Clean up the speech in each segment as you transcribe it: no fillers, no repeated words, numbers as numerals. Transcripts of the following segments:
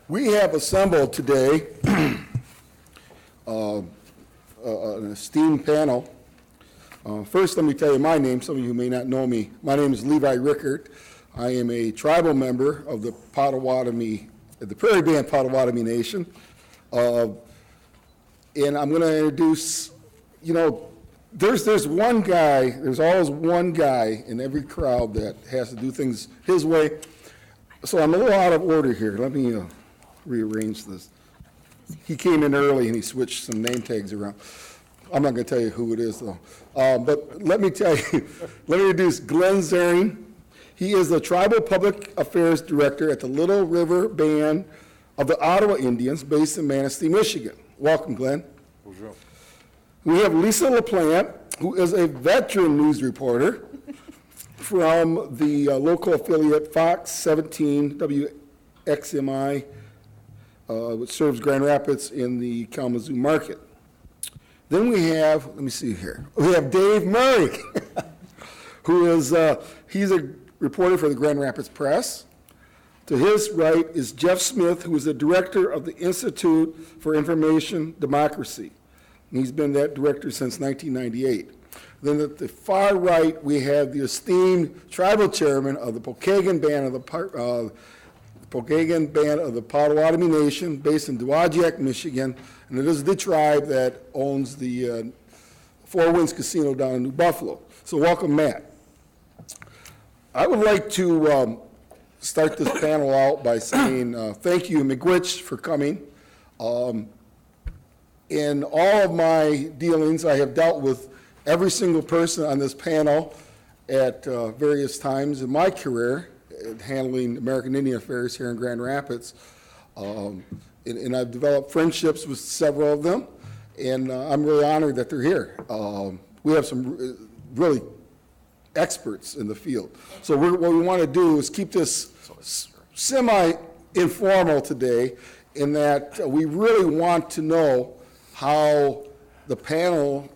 We have assembled today an esteemed panel. First, let me tell you my name. Some of you may not know me. My name is Levi Rickard. I am a tribal member of the Potawatomi, the Prairie Band Potawatomi Nation. And I'm going to introduce, there's one guy, there's always one guy in every crowd that has to do things his way. So I'm a little out of order here. Let me rearrange this. He came in early and he switched some name tags around. I'm not going to tell you who it is, though. But let me tell you, let me introduce Glenn Zarin. He is the Tribal Public Affairs Director at the Little River Band of the Ottawa Indians, based in Manistee, Michigan. Welcome, Glenn. Bonjour. We have Lisa LaPlante, who is a veteran news reporter from the local affiliate Fox 17 WXMI, which serves Grand Rapids in the Kalamazoo market. Then we have, let me see here, we have Dave Murray, who is, he's a reporter for the Grand Rapids Press. To his right is Jeff Smith, who is the director of the Institute for Information Democracy. And he's been that director since 1998. Then at the far right, we have the esteemed tribal chairman of the Pokagon Band of the Potawatomi Nation, based in Dowagiac, Michigan, and it is the tribe that owns the Four Winds Casino down in New Buffalo. So welcome, Matt. I would like to start this panel out by saying thank you, Miigwech, for coming. In all of my dealings, I have dealt with every single person on this panel at various times in my career, handling American Indian affairs here in Grand Rapids. And I've developed friendships with several of them, and I'm really honored that they're here. We have some really experts in the field. So what we want to do is keep this semi-informal today, in that we really want to know how the panel,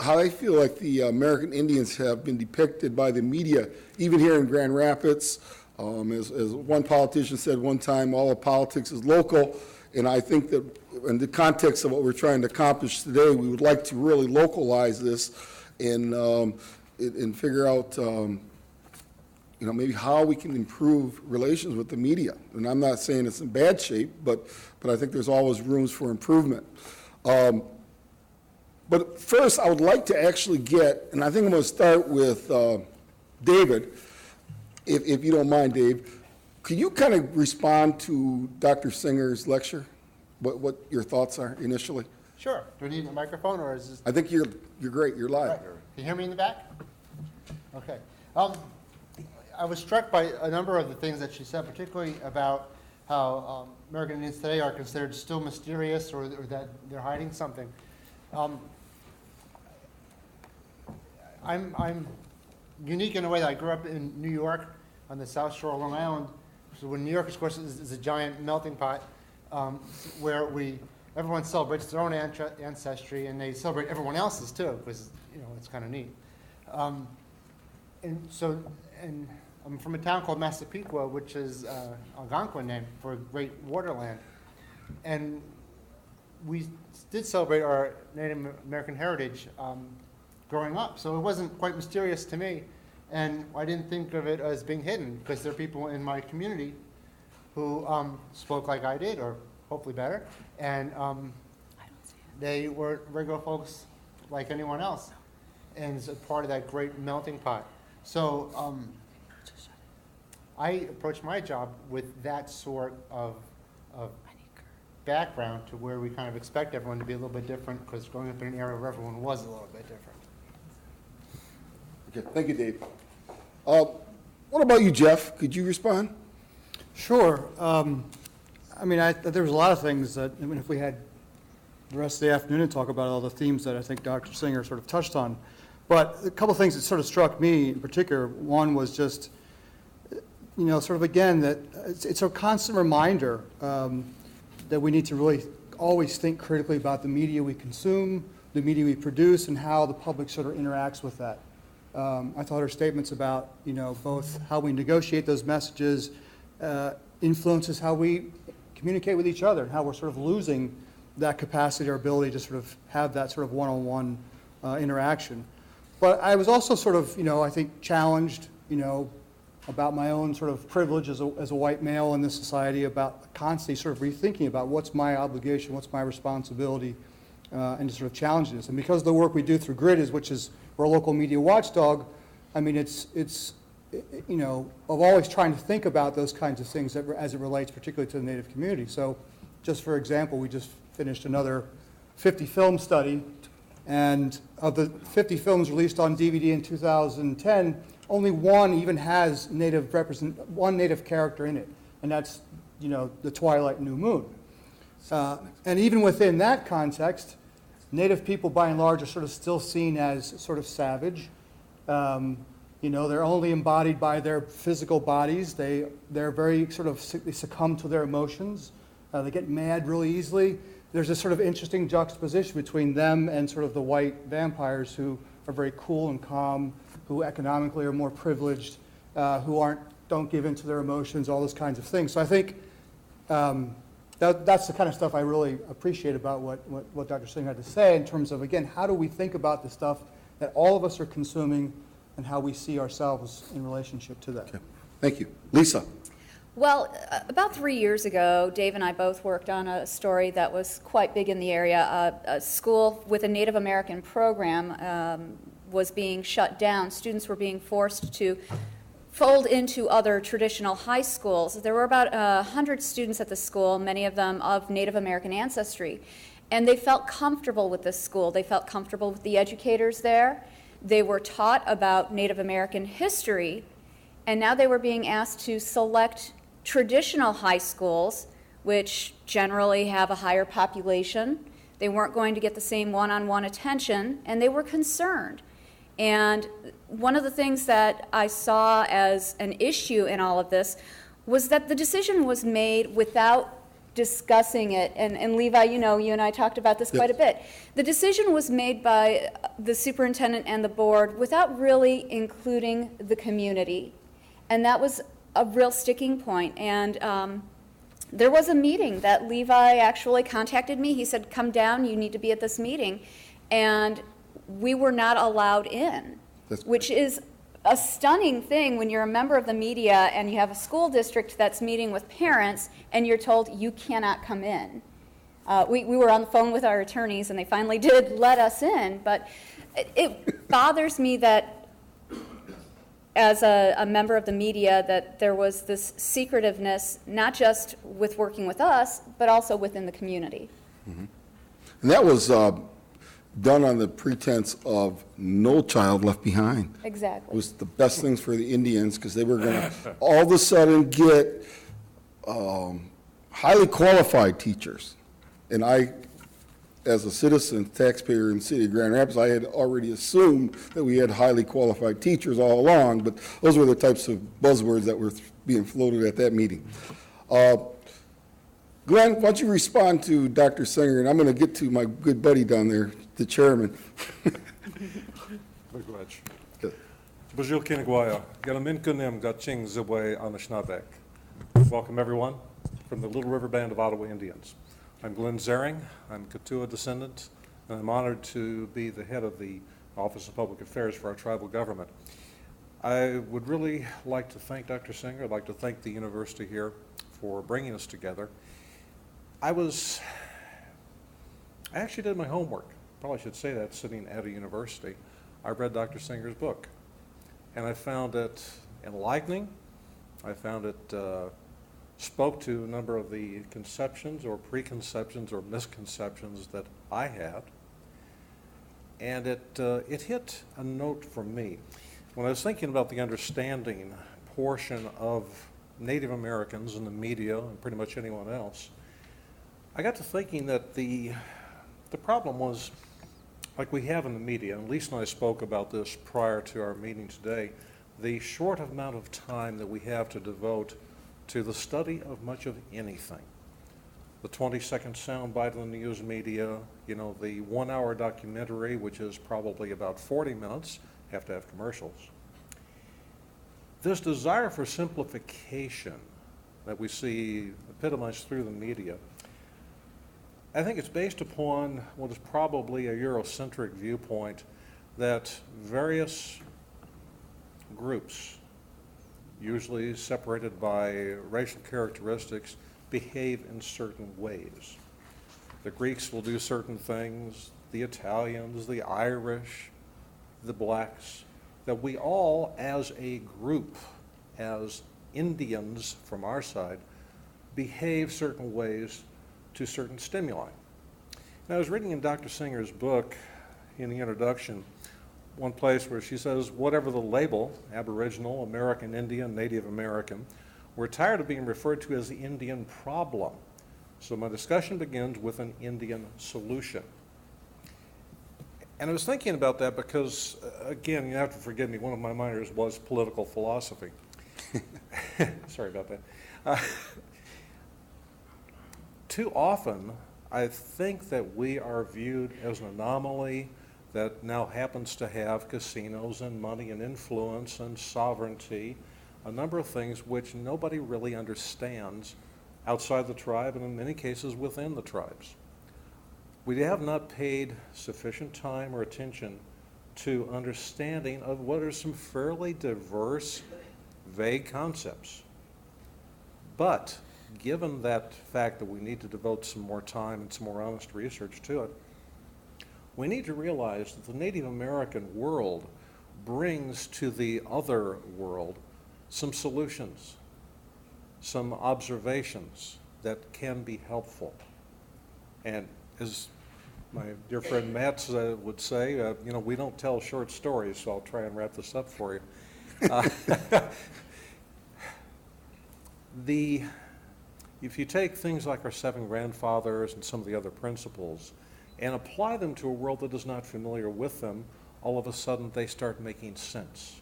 how they feel like the American Indians have been depicted by the media, even here in Grand Rapids. As one politician said one time, all of politics is local, and I think that in the context of what we're trying to accomplish today, we would like to really localize this and figure out maybe how we can improve relations with the media. And I'm not saying it's in bad shape, but I think there's always rooms for improvement. But first, I would like to actually get, and I think I'm going to start with David, if you don't mind, Dave. Could you kind of respond to Dr. Singer's lecture? What your thoughts are initially? Sure. Do we need a microphone, or is this? I think you're great. You're live. Right. Can you hear me in the back? Okay. I was struck by a number of the things that she said, particularly about how American Indians today are considered still mysterious, or that they're hiding something. I'm unique in a way that I grew up in New York on the South Shore of Long Island. So when New York, of course, is a giant melting pot where everyone celebrates their own ancestry, and they celebrate everyone else's too, because it's kind of neat. And I'm from a town called Massapequa, which is Algonquin name for a great waterland. And we did celebrate our Native American heritage growing up, so it wasn't quite mysterious to me. And I didn't think of it as being hidden, because there are people in my community who spoke like I did, or hopefully better, and they were regular folks like anyone else, and it's a part of that great melting pot. So I approached my job with that sort of background, to where we kind of expect everyone to be a little bit different, because growing up in an area where everyone was a little bit different. Okay, thank you, Dave. What about you, Jeff? Could you respond? Sure. There was a lot of things that, if we had the rest of the afternoon to talk about all the themes that I think Dr. Singer sort of touched on. But a couple of things that sort of struck me in particular. One was just, sort of again, that it's a constant reminder that we need to really always think critically about the media we consume, the media we produce, and how the public sort of interacts with that. I thought her statements about, both how we negotiate those messages influences how we communicate with each other and how we're sort of losing that capacity or ability to sort of have that sort of one-on-one interaction. But I was also sort of, I think challenged, about my own sort of privilege as a white male in this society, about constantly sort of rethinking about what's my obligation, what's my responsibility, and to sort of challenge this. And because of the work we do through GRID, which is we're a local media watchdog, I mean, it's of always trying to think about those kinds of things as it relates particularly to the Native community. So just for example, we just finished another 50 film study, and of the 50 films released on DVD in 2010, only one even has one Native character in it, and that's, the Twilight New Moon. And even within that context, Native people by and large are sort of still seen as sort of savage. They're only embodied by their physical bodies. They're very they succumb to their emotions. They get mad really easily. There's this sort of interesting juxtaposition between them and sort of the white vampires who are very cool and calm, who economically are more privileged, who don't give in to their emotions, all those kinds of things. So I think that's the kind of stuff I really appreciate about what Dr. Singer had to say in terms of, again, how do we think about the stuff that all of us are consuming and how we see ourselves in relationship to that. Okay. Thank you. Lisa. Well, about 3 years ago, Dave and I both worked on a story that was quite big in the area. A school with a Native American program was being shut down. Students were being forced to fold into other traditional high schools. There were about 100 students at the school, many of them of Native American ancestry. And they felt comfortable with this school. They felt comfortable with the educators there. They were taught about Native American history, and now they were being asked to select traditional high schools, which generally have a higher population. They weren't going to get the same one-on-one attention, and they were concerned. And one of the things that I saw as an issue in all of this was that the decision was made without discussing it, and Levi, you and I talked about this quite a bit. The decision was made by the superintendent and the board without really including the community, and that was a real sticking point. And there was a meeting that Levi actually contacted me. He said, come down, you need to be at this meeting, and we were not allowed in, which is a stunning thing when you're a member of the media and you have a school district that's meeting with parents and you're told you cannot come in. We were on the phone with our attorneys and they finally did let us in, but it bothers me that as a member of the media that there was this secretiveness, not just with working with us, but also within the community. Mm-hmm. And that was done on the pretense of no child left behind. Exactly. It was the best things for the Indians because they were going to all of a sudden get highly qualified teachers. And I, as a citizen, taxpayer in the city of Grand Rapids, I had already assumed that we had highly qualified teachers all along, but those were the types of buzzwords that were being floated at that meeting. Glenn, why don't you respond to Dr. Singer, and I'm going to get to my good buddy down there, the chairman. Welcome, everyone, from the Little River Band of Ottawa Indians. I'm Glenn Zarin. I'm a Kituwa descendant, and I'm honored to be the head of the Office of Public Affairs for our tribal government. I would really like to thank Dr. Singer. I'd like to thank the university here for bringing us together. I actually did my homework. Probably should say that sitting at a university. I read Dr. Singer's book, and I found it enlightening. I found it spoke to a number of the conceptions or preconceptions or misconceptions that I had, and it hit a note for me. When I was thinking about the understanding portion of Native Americans in the media and pretty much anyone else, I got to thinking that the problem was, like we have in the media, and Lisa and I spoke about this prior to our meeting today, the short amount of time that we have to devote to the study of much of anything. The 20-second soundbite in the news media, the 1-hour documentary, which is probably about 40 minutes, have to have commercials. This desire for simplification that we see epitomized through the media, I think it's based upon what is probably a Eurocentric viewpoint that various groups, usually separated by racial characteristics, behave in certain ways. The Greeks will do certain things, the Italians, the Irish, the blacks, that we all as a group, as Indians from our side, behave certain ways to certain stimuli. And I was reading in Dr. Singer's book, in the introduction, one place where she says, whatever the label, Aboriginal, American Indian, Native American, we're tired of being referred to as the Indian problem. So my discussion begins with an Indian solution. And I was thinking about that because, again, you have to forgive me, one of my minors was political philosophy. Sorry about that. Too often, I think that we are viewed as an anomaly that now happens to have casinos and money and influence and sovereignty, a number of things which nobody really understands outside the tribe and in many cases within the tribes. We have not paid sufficient time or attention to understanding of what are some fairly diverse, vague concepts. But given that fact that we need to devote some more time and some more honest research to it, we need to realize that the Native American world brings to the other world some solutions, some observations that can be helpful. And as my dear friend Matt would say, you know, we don't tell short stories, so I'll try and wrap this up for you. If you take things like our seven grandfathers and some of the other principles and apply them to a world that is not familiar with them, all of a sudden they start making sense.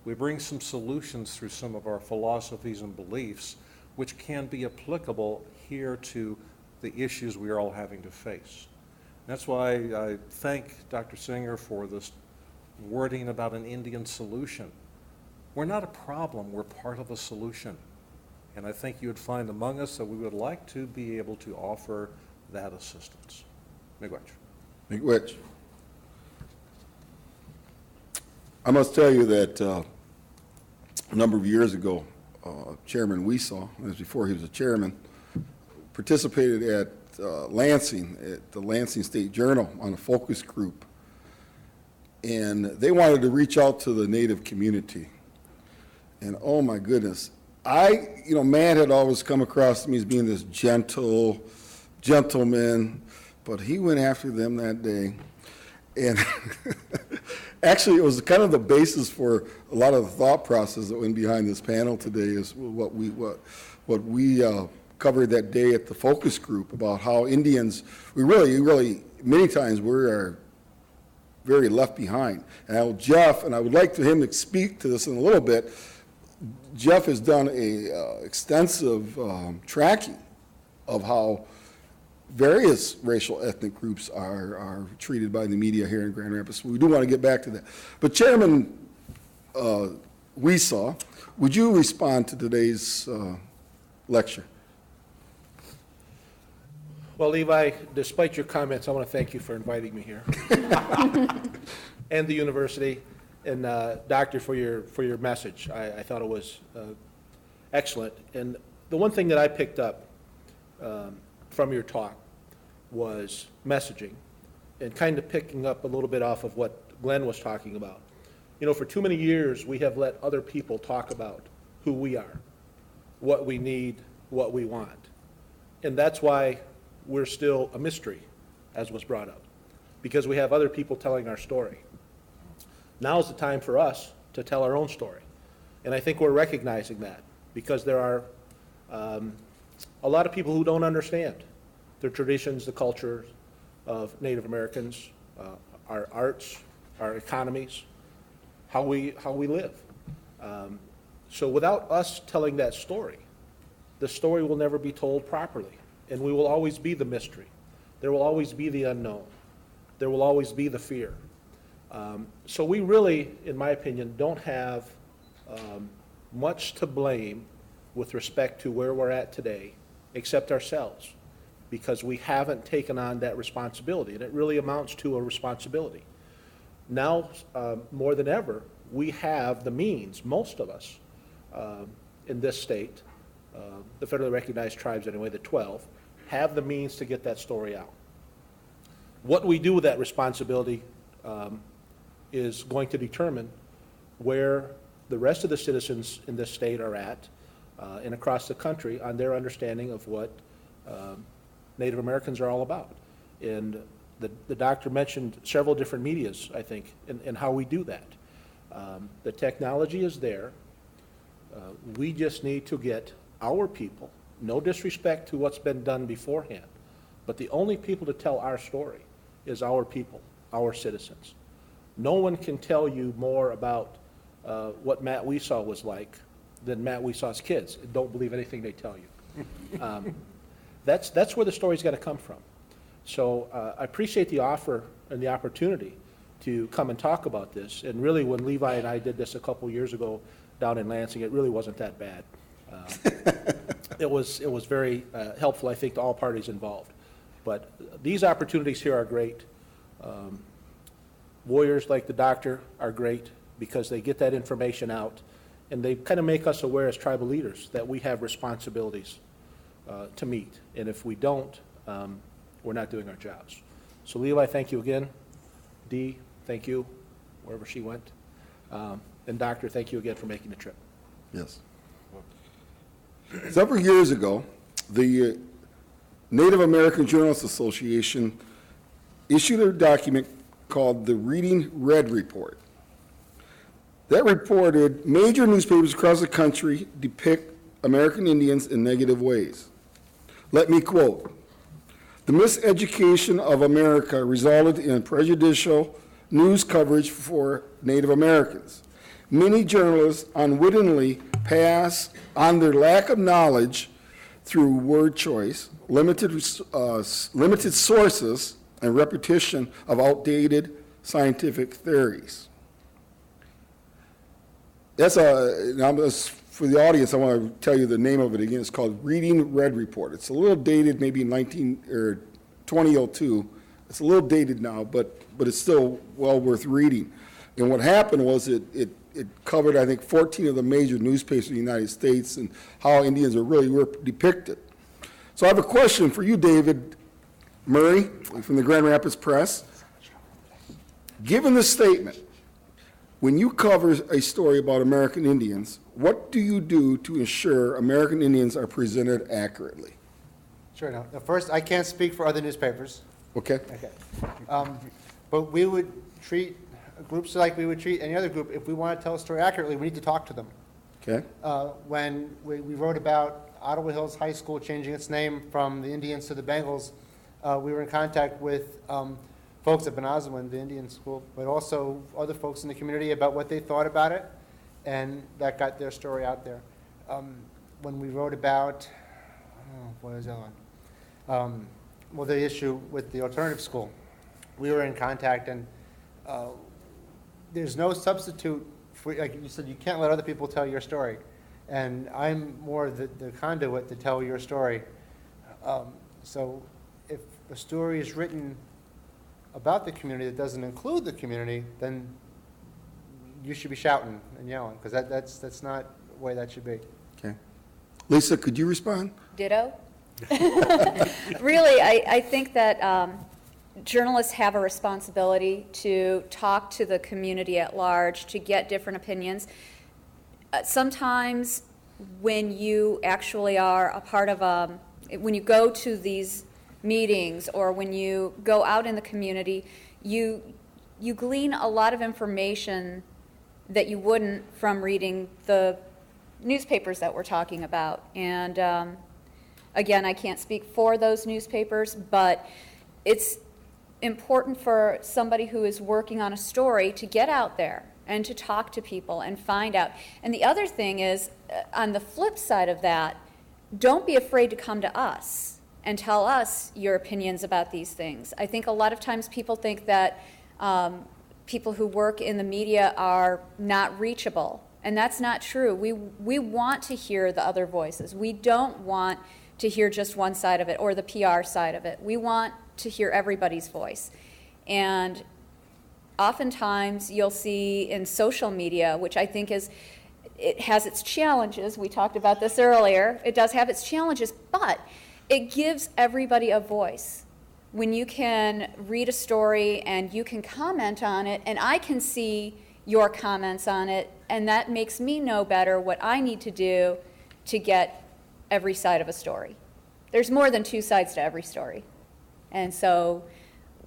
We bring some solutions through some of our philosophies and beliefs which can be applicable here to the issues we are all having to face. That's why I thank Dr. Singer for this wording about an Indian solution. We're not a problem, we're part of a solution. And I think you would find among us that we would like to be able to offer that assistance. Miigwech. Miigwech. I must tell you that a number of years ago, Chairman Weesaw, as before he was a chairman, participated at Lansing, at the Lansing State Journal on a focus group. And they wanted to reach out to the Native community. And oh my goodness, Matt had always come across me as being this gentleman, but he went after them that day. And actually, it was kind of the basis for a lot of the thought process that went behind this panel today is what we covered that day at the focus group about how Indians, we really, many times we are very left behind. And Jeff, and I would like him to speak to this in a little bit, Jeff has done a extensive tracking of how various racial ethnic groups are treated by the media here in Grand Rapids. We do want to get back to that. But Chairman Weesaw, would you respond to today's lecture? Well, Levi, despite your comments, I want to thank you for inviting me here. And the university, and Doctor, for your message. I thought it was excellent. And the one thing that I picked up from your talk was messaging, and kind of picking up a little bit off of what Glenn was talking about. You know, for too many years, we have let other people talk about who we are, what we need, what we want. And that's why we're still a mystery, as was brought up, because we have other people telling our story. Now's the time for us to tell our own story. And I think we're recognizing that, because there are a lot of people who don't understand the traditions, the cultures of Native Americans, our arts, our economies, how we live. So without us telling that story, the story will never be told properly, and we will always be the mystery. There will always be the unknown. There will always be the fear. So we really, in my opinion, don't have much to blame with respect to where we're at today except ourselves, because we haven't taken on that responsibility, and it really amounts to a responsibility. Now, more than ever, we have the means, most of us in this state, the federally recognized tribes anyway, the 12, have the means to get that story out. What we do with that responsibility is going to determine where the rest of the citizens in this state are at and across the country on their understanding of what Native Americans are all about. And the doctor mentioned several different medias, I think, in how we do that. The technology is there. We just need to get our people, no disrespect to what's been done beforehand, but the only people to tell our story is our people, our citizens. No one can tell you more about what Matt Weesaw was like than Matt Weesaw's kids. Don't believe anything they tell you. That's where the story's got to come from. So I appreciate the offer and the opportunity to come and talk about this. And really, when Levi and I did this a couple years ago down in Lansing, it really wasn't that bad. It was very helpful, I think, to all parties involved. But these opportunities here are great. Warriors like the doctor are great because they get that information out, and they kind of make us aware as tribal leaders that we have responsibilities to meet. And if we don't, we're not doing our jobs. So Levi, thank you again. Dee, thank you, wherever she went. And Doctor, thank you again for making the trip. Yes. Several years ago, the Native American Journalists Association issued a document called the Reading Red Report. That reported major newspapers across the country depict American Indians in negative ways. Let me quote, "The miseducation of America resulted in prejudicial news coverage for Native Americans. Many journalists unwittingly pass on their lack of knowledge through word choice, limited sources, and repetition of outdated scientific theories." For the audience, I want to tell you the name of it again. It's called Reading Red Report. It's a little dated, maybe 2002. It's a little dated now, but it's still well worth reading. And what happened was it covered, I think, 14 of the major newspapers in the United States and how Indians were depicted. So I have a question for you, David Murray, from the Grand Rapids Press. Given the statement, when you cover a story about American Indians, what do you do to ensure American Indians are presented accurately? Sure. Now, first, I can't speak for other newspapers. Okay? Okay. But we would treat groups like we would treat any other group. If we want to tell a story accurately, we need to talk to them. Okay? When we wrote about Ottawa Hills High School changing its name from the Indians to the Bengals, we were in contact with folks at Benazawin, the Indian school, but also other folks in the community about what they thought about it, and that got their story out there. When we wrote about, what was that one? Well, the issue with the alternative school, we were in contact, and there's no substitute for, like you said, you can't let other people tell your story. And I'm more the conduit to tell your story. So if a story is written about the community that doesn't include the community, then you should be shouting and yelling, because that's not the way that should be. Okay. Lisa, could you respond? Ditto. Really, I think that journalists have a responsibility to talk to the community at large, to get different opinions. Sometimes when you actually are a part of when you go to these meetings or when you go out in the community, you glean a lot of information that you wouldn't from reading the newspapers that we're talking about. And again, I can't speak for those newspapers, but it's important for somebody who is working on a story to get out there and to talk to people and find out. And the other thing is, on the flip side of that, don't be afraid to come to us and tell us your opinions about these things. I think a lot of times people think that people who work in the media are not reachable, And that's not true. We want to hear the other voices. We don't want to hear just one side of it or the PR side of it. We want to hear everybody's voice. And oftentimes you'll see in social media, which I think it has its challenges. We talked about this earlier. It does have its challenges, but it gives everybody a voice. When you can read a story and you can comment on it, and I can see your comments on it, and that makes me know better what I need to do to get every side of a story. There's more than two sides to every story. And so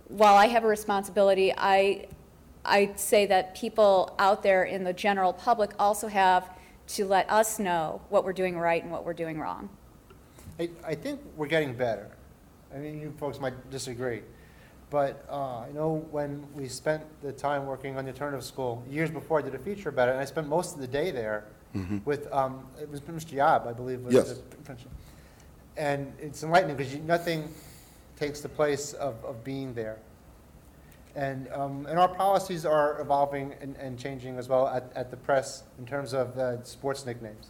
while I have a responsibility, I say that people out there in the general public also have to let us know what we're doing right and what we're doing wrong. I think we're getting better. I mean, you folks might disagree. But I know when we spent the time working on the alternative school, years before I did a feature about it, and I spent most of the day there with, it was Mr. Yab, I believe, was Yes. the principal. And it's enlightening because nothing takes the place of being there. And our policies are evolving and changing as well at the press in terms of sports nicknames.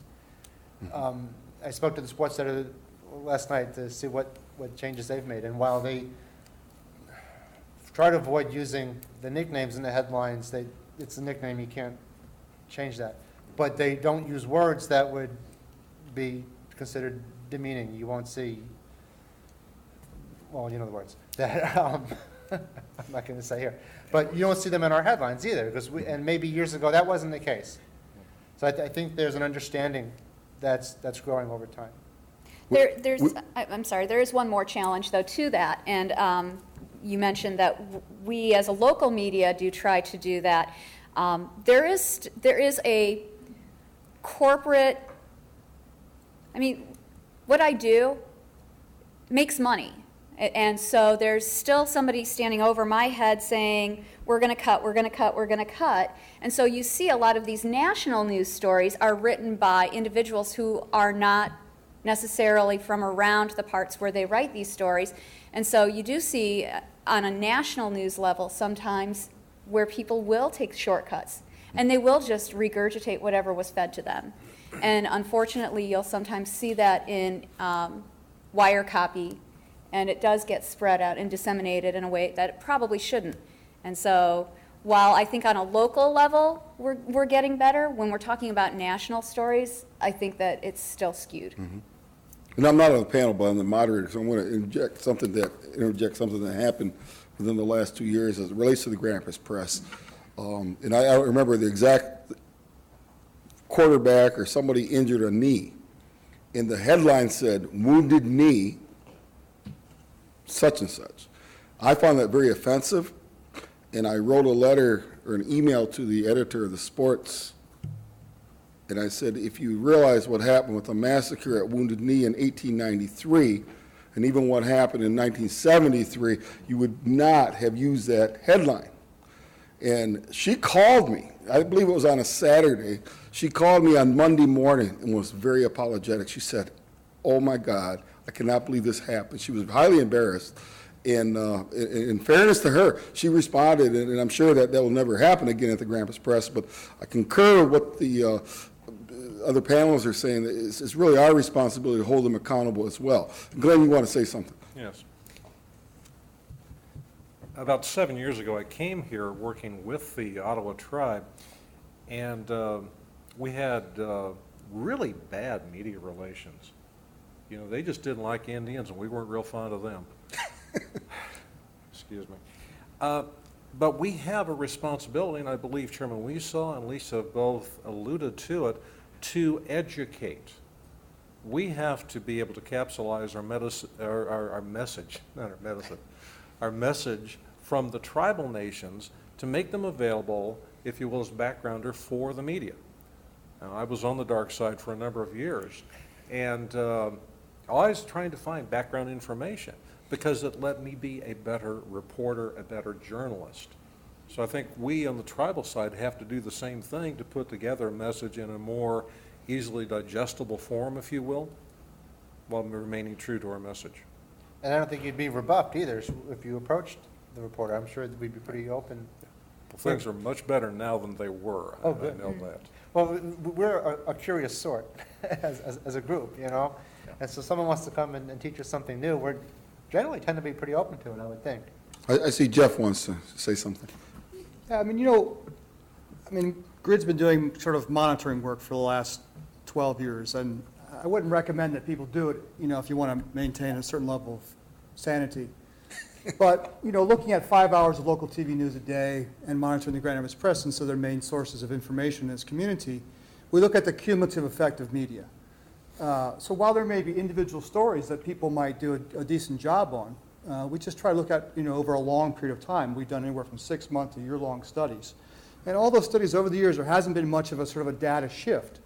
I spoke to the sports editor last night to see what changes they've made. And while they try to avoid using the nicknames in the headlines, it's a nickname, you can't change that. But they don't use words that would be considered demeaning. You won't see, well, you know the words, that I'm not going to say here. But you don't see them in our headlines either, and maybe years ago that wasn't the case. So I think there's an understanding that's growing over time. I'm sorry, there is one more challenge, though, to that. And you mentioned that we, as a local media, do try to do that. There is a corporate, I mean, what I do makes money. And so there's still somebody standing over my head saying, we're going to cut, we're going to cut, we're going to cut. And so you see a lot of these national news stories are written by individuals who are not necessarily from around the parts where they write these stories. And so you do see on a national news level sometimes where people will take shortcuts and they will just regurgitate whatever was fed to them. And unfortunately, you'll sometimes see that in wire copy, and it does get spread out and disseminated in a way that it probably shouldn't. And so while I think on a local level we're getting better, when we're talking about national stories, I think that it's still skewed. Mm-hmm. And I'm not on the panel, but I'm the moderator, so I'm going to interject something that happened within the last 2 years as it relates to the Grand Rapids Press. And I don't remember the exact quarterback or somebody injured a knee, and the headline said, "Wounded knee, such and such." I found that very offensive, and I wrote a letter or an email to the editor of the sports, and I said, if you realize what happened with the massacre at Wounded Knee in 1893, and even what happened in 1973, you would not have used that headline. And she called me, I believe it was on a Saturday, she called me on Monday morning and was very apologetic. She said, "Oh my God, I cannot believe this happened." She was highly embarrassed. And in fairness to her, she responded, and I'm sure that will never happen again at the Grand Rapids Press, but I concur with what the other panelists are saying. That it's really our responsibility to hold them accountable as well. Glenn, you want to say something? Yes. About 7 years ago, I came here working with the Ottawa tribe, and we had really bad media relations. You know, they just didn't like Indians, and we weren't real fond of them. Excuse me. But we have a responsibility, and I believe Chairman Weesaw and Lisa have both alluded to it, to educate. We have to be able to capsulize our message from the tribal nations to make them available, if you will, as backgrounder for the media. Now, I was on the dark side for a number of years, and always trying to find background information, because it let me be a better reporter, a better journalist. So I think we on the tribal side have to do the same thing to put together a message in a more easily digestible form, if you will, while remaining true to our message. And I don't think you'd be rebuffed either if you approached the reporter. I'm sure that we'd be pretty open Well, things are much better now than they were. Oh, I good. know that. Well, we're a curious sort as a group, you know? And so someone wants to come and teach us something new, we're generally tend to be pretty open to it, I would think. I see Jeff wants to say something. Yeah, I mean, Grid's been doing sort of monitoring work for the last 12 years, and I wouldn't recommend that people do it, if you want to maintain a certain level of sanity. But, looking at 5 hours of local TV news a day and monitoring the Grand Rapids Press, and so their main sources of information in this community, we look at the cumulative effect of media. So while there may be individual stories that people might do a decent job on, we just try to look at, over a long period of time. We've done anywhere from 6 month to year-long studies. And all those studies over the years, there hasn't been much of a sort of a data shift.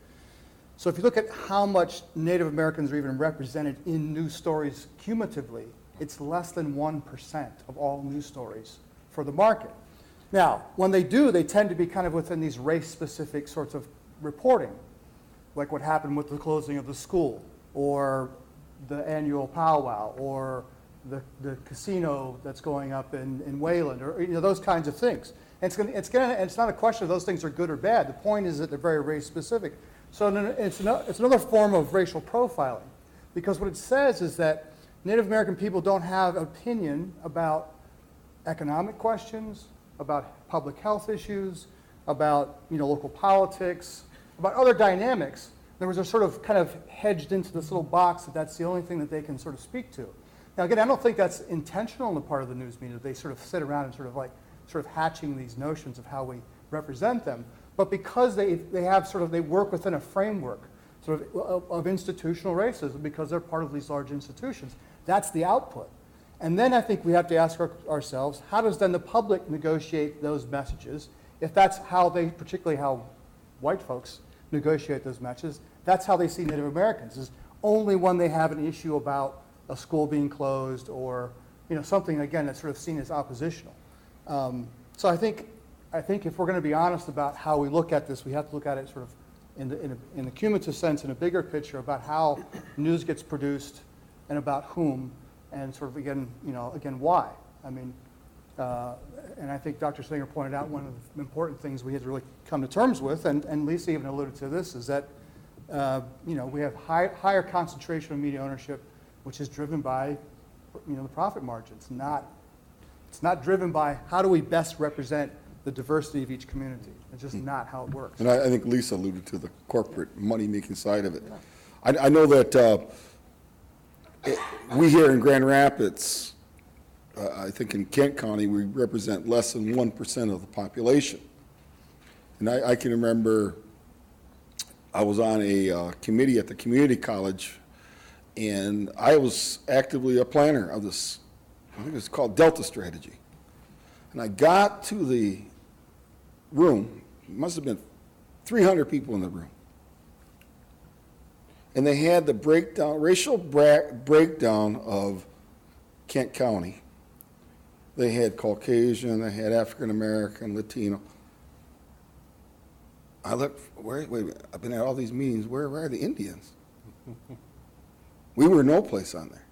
So if you look at how much Native Americans are even represented in news stories cumulatively, it's less than 1% of all news stories for the market. Now, when they do, they tend to be kind of within these race-specific sorts of reporting, like what happened with the closing of the school, or the annual powwow, or the casino that's going up in Wayland, or those kinds of things. And it's not a question of those things are good or bad. The point is that they're very race-specific. So it's another form of racial profiling, because what it says is that Native American people don't have opinion about economic questions, about public health issues, about local politics, about other dynamics. In other words, they're sort of kind of hedged into this little box that's the only thing that they can sort of speak to. Now again, I don't think that's intentional on the part of the news media. They sort of sit around and sort of hatching these notions of how we represent them. But because they work within a framework sort of institutional racism, because they're part of these large institutions, that's the output. And then I think we have to ask ourselves, how does then the public negotiate those messages? If that's how particularly how white folks negotiate those messages, that's how they see Native Americans, is only when they have an issue about a school being closed or something, again, that's sort of seen as oppositional. So I think if we're going to be honest about how we look at this, we have to look at it sort of in a cumulative sense, in a bigger picture about how news gets produced and about whom, and sort of again why. I mean, and I think Dr. Singer pointed out one of the important things we had to really come to terms with, and Lisa even alluded to this, is that we have higher concentration of media ownership, which is driven by the profit margins. It's not driven by how do we best represent the diversity of each community. It's just not how it works. And I think Lisa alluded to the corporate money-making side of it. I know that we here in Grand Rapids, I think in Kent County, we represent less than 1% of the population. And I can remember I was on a committee at the community college, and I was actively a planner of this, I think it was called Delta Strategy. And I got to the room, it must have been 300 people in the room. And they had the racial breakdown of Kent County. They had Caucasian, they had African American, Latino. I looked, wait a minute, I've been at all these meetings, where are the Indians? We were no place on there.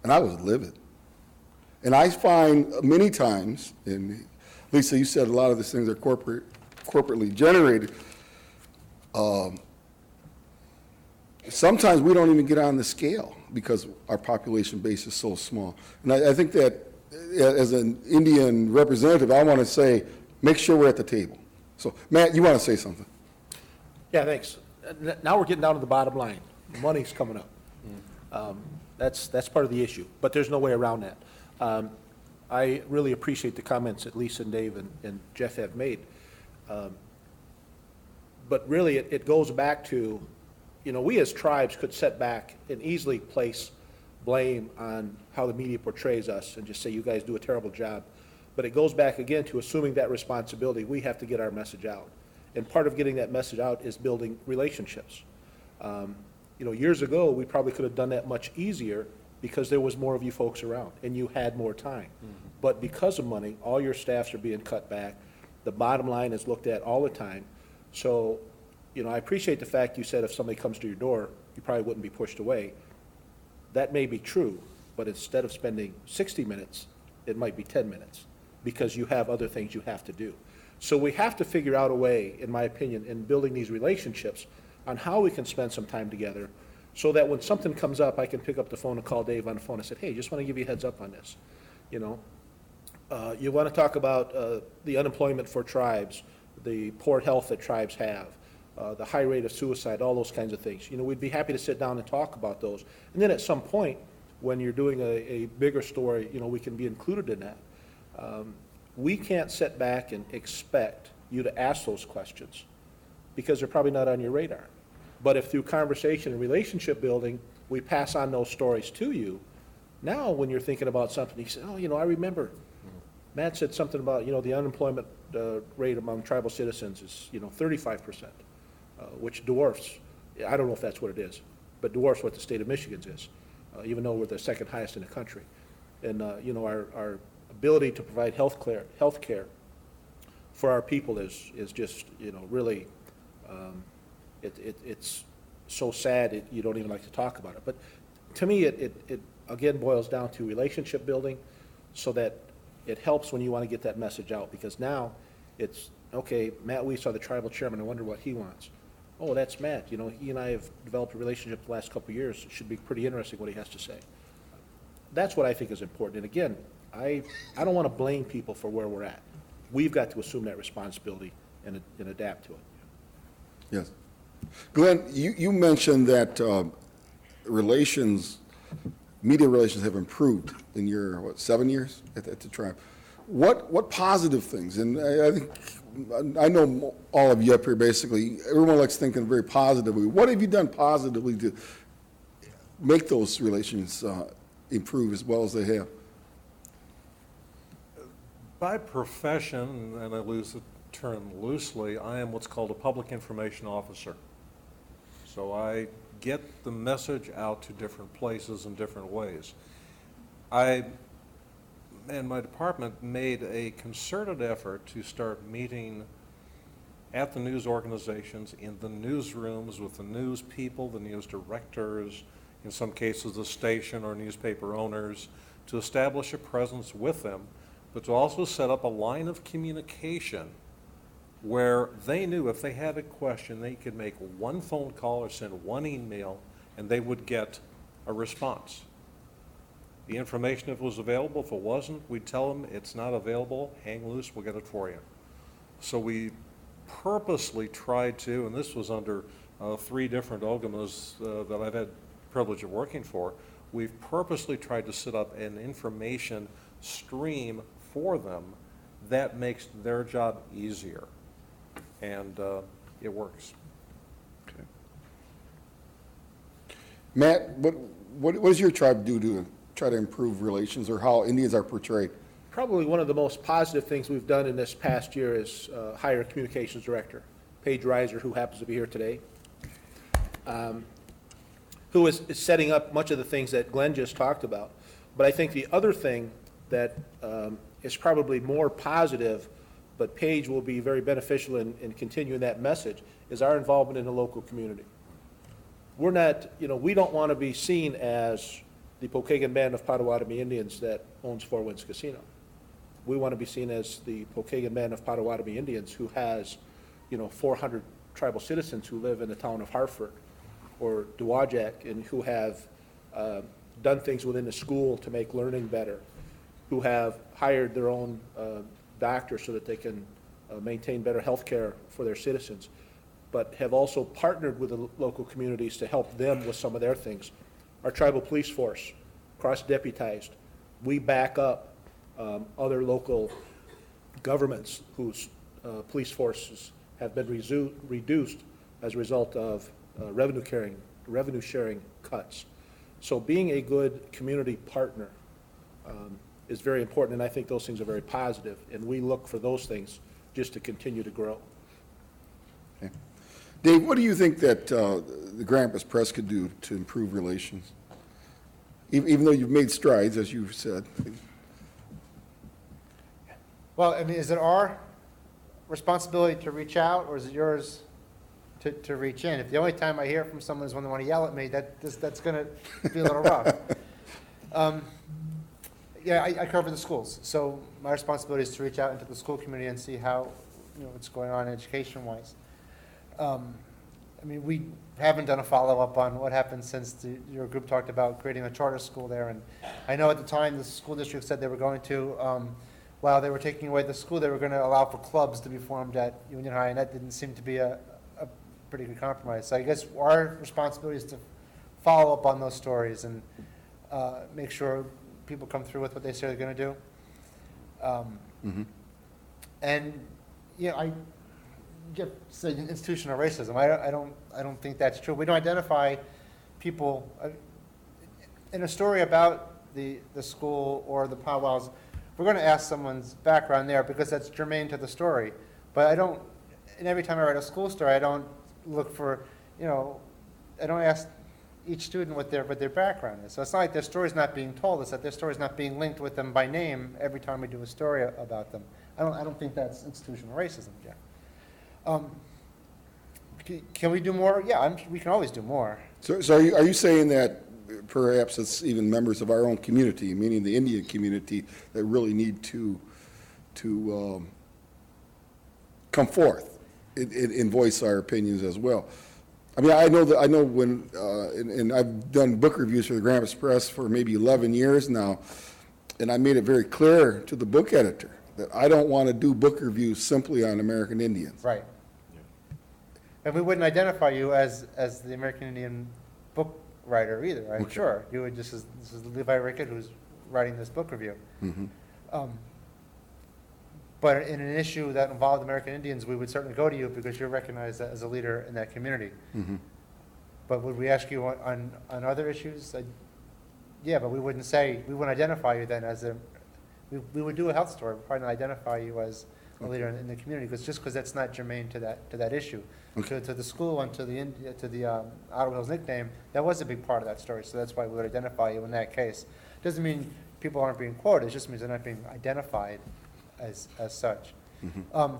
And I was livid. And I find many times, and Lisa, you said a lot of these things are corporately generated. Sometimes we don't even get on the scale because our population base is so small. And I think that as an Indian representative, I want to say, make sure we're at the table. So, Matt, you want to say something? Yeah, thanks. Now we're getting down to the bottom line. Money's coming up. That's part of the issue, but there's no way around that. I really appreciate the comments that Lisa and Dave and Jeff have made. But really, it goes back to, we as tribes could sit back and easily place blame on how the media portrays us and just say, you guys do a terrible job. But it goes back again to assuming that responsibility. We have to get our message out. And part of getting that message out is building relationships. Years ago, we probably could have done that much easier because there was more of you folks around and you had more time. Mm-hmm. But because of money, all your staffs are being cut back. The bottom line is looked at all the time. So, I appreciate the fact you said if somebody comes to your door, you probably wouldn't be pushed away. That may be true, but instead of spending 60 minutes, it might be 10 minutes because you have other things you have to do. So we have to figure out a way, in my opinion, in building these relationships on how we can spend some time together so that when something comes up, I can pick up the phone and call Dave on the phone and say, hey, just want to give you a heads up on this. You know, you want to talk about the unemployment for tribes, the poor health that tribes have, the high rate of suicide, all those kinds of things. You know, we'd be happy to sit down and talk about those. And then at some point, when you're doing a bigger story, you know, we can be included in that. We can't sit back and expect you to ask those questions because they're probably not on your radar. But if through conversation and relationship building, we pass on those stories to you, now when you're thinking about something, you say, oh, you know, I remember Matt said something about, you know, the unemployment rate among tribal citizens is, you know, 35%, which dwarfs, I don't know if that's what it is, but dwarfs what the state of Michigan's is, even though we're the second highest in the country. And, you know, our ability to provide health care for our people is just, you know, really, it's so sad you don't even like to talk about it. But to me, it again boils down to relationship building so that it helps when you want to get that message out, because now it's, okay, Matt Weiss, the tribal chairman, I wonder what he wants. Oh, that's Matt, you know, he and I have developed a relationship the last couple of years. It should be pretty interesting what he has to say. That's what I think is important. And again, I don't want to blame people for where we're at. We've got to assume that responsibility and adapt to it. Yes. Glenn, you mentioned that media relations have improved in your, 7 years at the tribe. What positive things, and I think, I know all of you up here basically, everyone likes thinking very positively. What have you done positively to make those relations improve as well as they have? By profession, and I use the term loosely, I am what's called a public information officer. So I get the message out to different places in different ways. I and my department made a concerted effort to start meeting at the news organizations, in the newsrooms with the news people, the news directors, in some cases the station or newspaper owners, to establish a presence with them, but to also set up a line of communication where they knew if they had a question, they could make one phone call or send one email and they would get a response. The information, if it was available, if it wasn't, we'd tell them it's not available, hang loose, we'll get it for you. So we purposely tried to, and this was under 3 different OGMAs that I've had the privilege of working for, we've purposely tried to set up an information stream for them that makes their job easier. And it works. Okay. Matt, what does your tribe do to try to improve relations, or how Indians are portrayed? Probably one of the most positive things we've done in this past year is hire a communications director, Paige Reiser, who happens to be here today, who is setting up much of the things that Glenn just talked about. But I think the other thing that is probably more positive, but Paige will be very beneficial in continuing that message, is our involvement in the local community. We're not, you know, we don't want to be seen as the Pokagon Band of Potawatomi Indians that owns Four Winds Casino. We want to be seen as the Pokagon Band of Potawatomi Indians who has, you know, 400 tribal citizens who live in the town of Hartford or Dowagiac, and who have done things within the school to make learning better, who have hired their own doctors so that they can maintain better health care for their citizens, but have also partnered with the local communities to help them with some of their things. Our tribal police force, cross-deputized, we back up other local governments whose police forces have been reduced as a result of revenue sharing cuts. So being a good community partner is very important, and I think those things are very positive, and we look for those things just to continue to grow. Okay. Dave, what do you think that the Grampus Press could do to improve relations? Even though you've made strides, as you've said. Well, I mean, is it our responsibility to reach out, or is it yours to reach in? If the only time I hear from someone is when they want to yell at me, that's going to be a little rough. Yeah, I cover the schools, so my responsibility is to reach out into the school community and see how what's going on education-wise. I mean, we haven't done a follow-up on what happened since your group talked about creating a charter school there. And I know at the time, the school district said they were going to, while they were taking away the school, they were going to allow for clubs to be formed at Union High, and that didn't seem to be a pretty good compromise. So I guess our responsibility is to follow up on those stories and make sure people come through with what they say they're going to do. And, I just said institutional racism. I don't think that's true. We don't identify people in a story about the school or the powwows. We're going to ask someone's background there because that's germane to the story. But I don't. And every time I write a school story, I don't look for. I don't ask each student what their background is. So it's not like their story's not being told. It's that their story's not being linked with them by name every time we do a story about them. I don't think that's institutional racism, Jeff. Can we do more? Yeah, we can always do more. So are you saying that perhaps it's even members of our own community, meaning the Indian community, that really need to come forth and voice our opinions as well? I mean, I know when, and I've done book reviews for the Grand Rapids Press for maybe 11 years now, and I made it very clear to the book editor that I don't want to do book reviews simply on American Indians. Right. And we wouldn't identify you as the American Indian book writer either, I'm sure. You would this is Levi Rickard who's writing this book review. But in an issue that involved American Indians, we would certainly go to you because you're recognized as a leader in that community. But would we ask you on other issues? Yeah, but we wouldn't identify you then as we would do a health story, but probably not identify you as a leader in the community, because that's not germane to that issue. To the school and to the Ottawa Hills nickname, that was a big part of that story, so that's why we would identify you in that case. Doesn't mean people aren't being quoted, it just means they're not being identified as such. I'm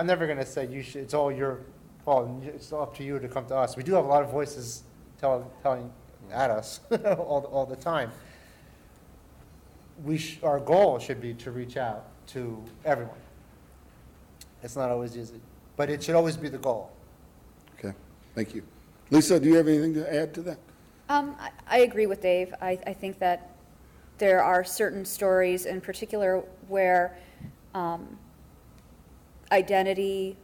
never going to say it's all your fault, and it's up to you to come to us. We do have a lot of voices telling at us all the time. Our goal should be to reach out to everyone. It's not always easy, but it should always be the goal. Okay, thank you. Lisa, do you have anything to add to that? I agree with Dave. I think that there are certain stories in particular where identity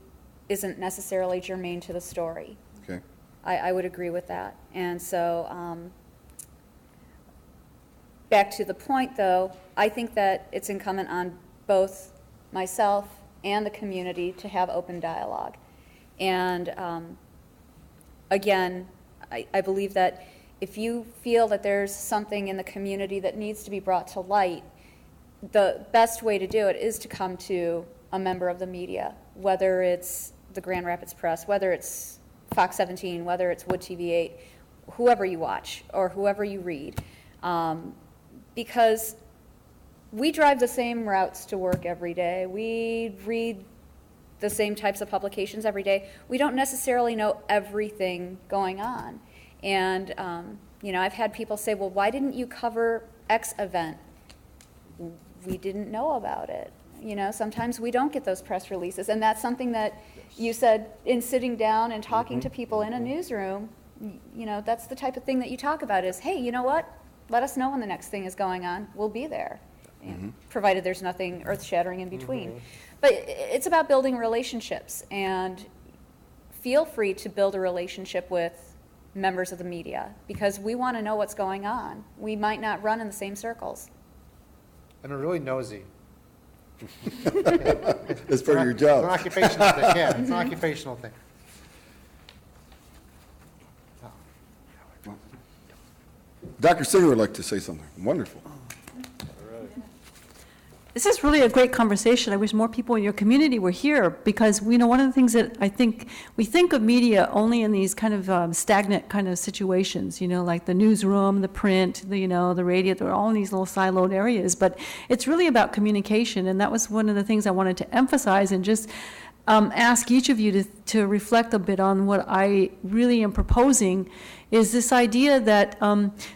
isn't necessarily germane to the story. Okay. I would agree with that. And so back to the point, though, I think that it's incumbent on both myself and the community to have open dialogue. And again, I believe that if you feel that there's something in the community that needs to be brought to light, the best way to do it is to come to a member of the media, whether it's the Grand Rapids Press, whether it's Fox 17, whether it's Wood TV 8, whoever you watch or whoever you read. Because we drive the same routes to work every day. We read the same types of publications every day. We don't necessarily know everything going on. And, I've had people say, well, why didn't you cover X event? We didn't know about it. Sometimes we don't get those press releases. And that's something that you said in sitting down and talking to people in a newsroom, that's the type of thing that you talk about is, hey, you know what? Let us know when the next thing is going on. We'll be there, provided there's nothing earth-shattering in between. But it's about building relationships, and feel free to build a relationship with members of the media, because we want to know what's going on. We might not run in the same circles. And we're really nosy. It's part of your job. It's an occupational thing, yeah, it's an occupational thing. Dr. Singer would like to say something. Wonderful. This is really a great conversation. I wish more people in your community were here, because we know one of the things that I think, we think of media only in these kind of stagnant kind of situations, like the newsroom, the print, the radio, they're all in these little siloed areas, but it's really about communication, and that was one of the things I wanted to emphasize, and just ask each of you to reflect a bit on what I really am proposing, is this idea that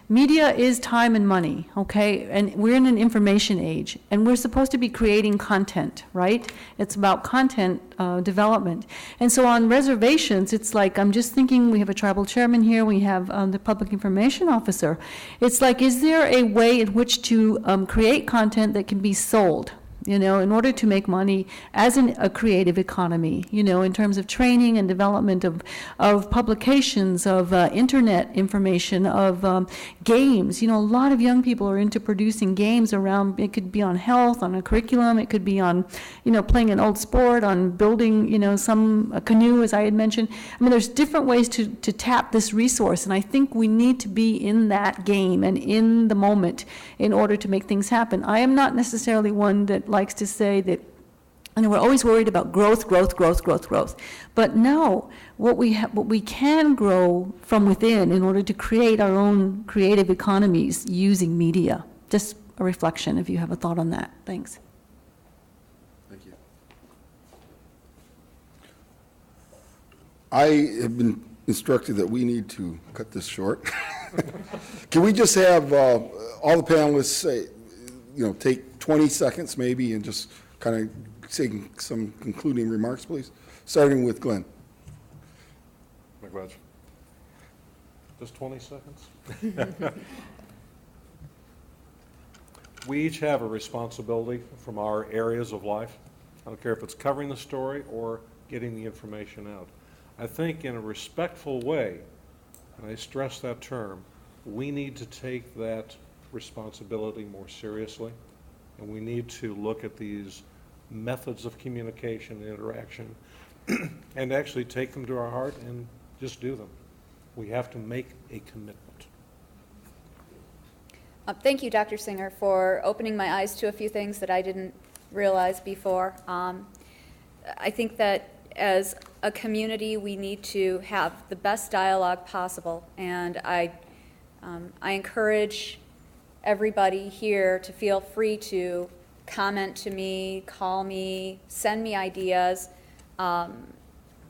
media is time and money, okay? And we're in an information age, and we're supposed to be creating content, right? It's about content development. And so on reservations, it's like, I'm just thinking, we have a tribal chairman here, we have the public information officer. It's like, is there a way in which to create content that can be sold? You know, in order to make money as a creative economy, you know, in terms of training and development of publications, of internet information, of games. You know, a lot of young people are into producing games around, it could be on health, on a curriculum, it could be on, you know, playing an old sport, on building, you know, a canoe, as I had mentioned. I mean, there's different ways to tap this resource, and I think we need to be in that game and in the moment in order to make things happen. I am not necessarily one that likes to say that, and we're always worried about growth. But no, what we can grow from within in order to create our own creative economies using media. Just a reflection, if you have a thought on that. Thanks. Thank you. I have been instructed that we need to cut this short. Can we just have all the panelists say, you know, take 20 seconds maybe and just kind of say some concluding remarks, please? Starting with Glenn. McGledge. Just 20 seconds? We each have a responsibility from our areas of life. I don't care if it's covering the story or getting the information out. I think in a respectful way, and I stress that term, we need to take that responsibility more seriously, and we need to look at these methods of communication and interaction and actually take them to our heart and just do them. We have to make a commitment. Thank you, Dr. Singer, for opening my eyes to a few things that I didn't realize before. I think that as a community, we need to have the best dialogue possible, and I encourage everybody here to feel free to comment to me, call me, send me ideas, and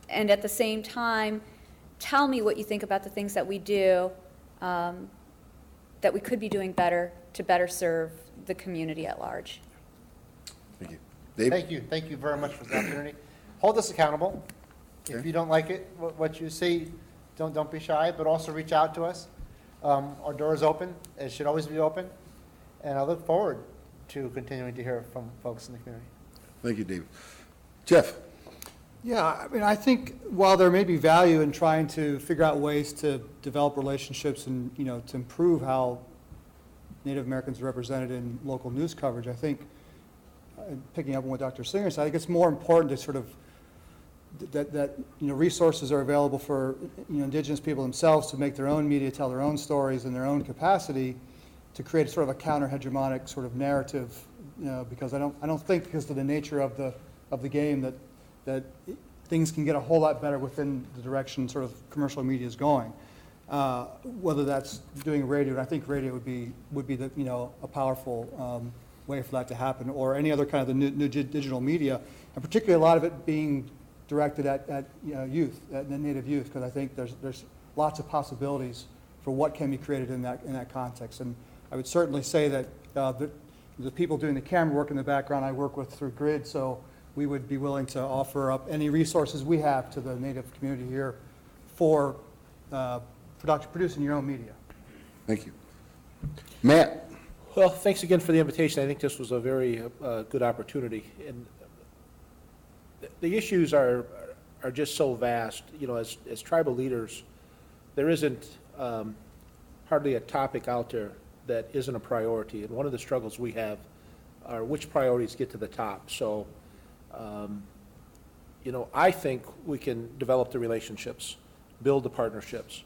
at the same time, tell me what you think about the things that we do that we could be doing better to better serve the community at large. Thank you. Dave? Thank you very much for the opportunity. Hold us accountable. If Okay. you don't like it, what you see, don't be shy, but also reach out to us. Our door is open. It should always be open. And I look forward to continuing to hear from folks in the community. Thank you, David. Jeff? Yeah, I mean, I think while there may be value in trying to figure out ways to develop relationships and, you know, to improve how Native Americans are represented in local news coverage, I think, picking up on what Dr. Singer said, I think it's more important to sort of, that you know, resources are available for, you know, indigenous people themselves to make their own media, tell their own stories in their own capacity, to create sort of a counter-hegemonic sort of narrative, you know, because I don't think, because of the nature of the game, that things can get a whole lot better within the direction sort of commercial media is going. Whether that's doing radio, and I think radio would be the, you know, a powerful way for that to happen, or any other kind of the new digital media, and particularly a lot of it being directed at you know, youth, at the Native youth, because I think there's lots of possibilities for what can be created in that context. And I would certainly say that the people doing the camera work in the background I work with through GRID, so we would be willing to offer up any resources we have to the Native community here for producing your own media. Thank you. Matt? Well, thanks again for the invitation. I think this was a very good opportunity. And the issues are just so vast. You know, as tribal leaders, there isn't hardly a topic out there that isn't a priority. And one of the struggles we have are which priorities get to the top. So, you know, I think we can develop the relationships, build the partnerships,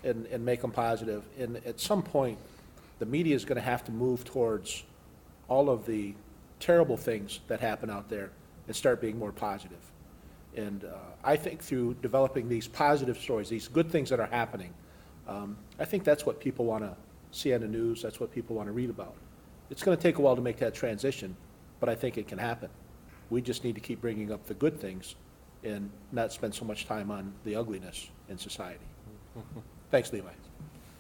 and make them positive. And at some point, the media is going to have to move towards all of the terrible things that happen out there and start being more positive. And I think through developing these positive stories, these good things that are happening, I think that's what people want to see on the news. That's what people want to read about. It's going to take a while to make that transition, but I think it can happen. We just need to keep bringing up the good things and not spend so much time on the ugliness in society. Thanks, Levi.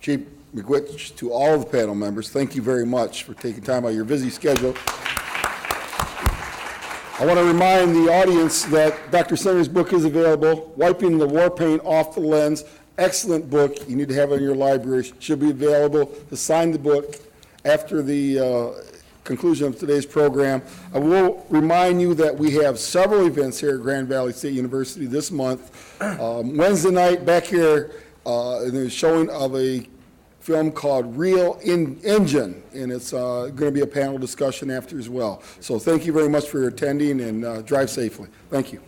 Chief McGuitch, to all of the panel members, thank you very much for taking time out of your busy schedule. I want to remind the audience that Dr. Singer's book is available, Wiping the War Paint Off the Lens. Excellent book. You need to have it in your library. Should be available to sign the book after the conclusion of today's program. I will remind you that we have several events here at Grand Valley State University this month. Wednesday night, back here, there's a showing of a film called Real Engine, and it's going to be a panel discussion after as well. So thank you very much for attending, and drive safely. Thank you.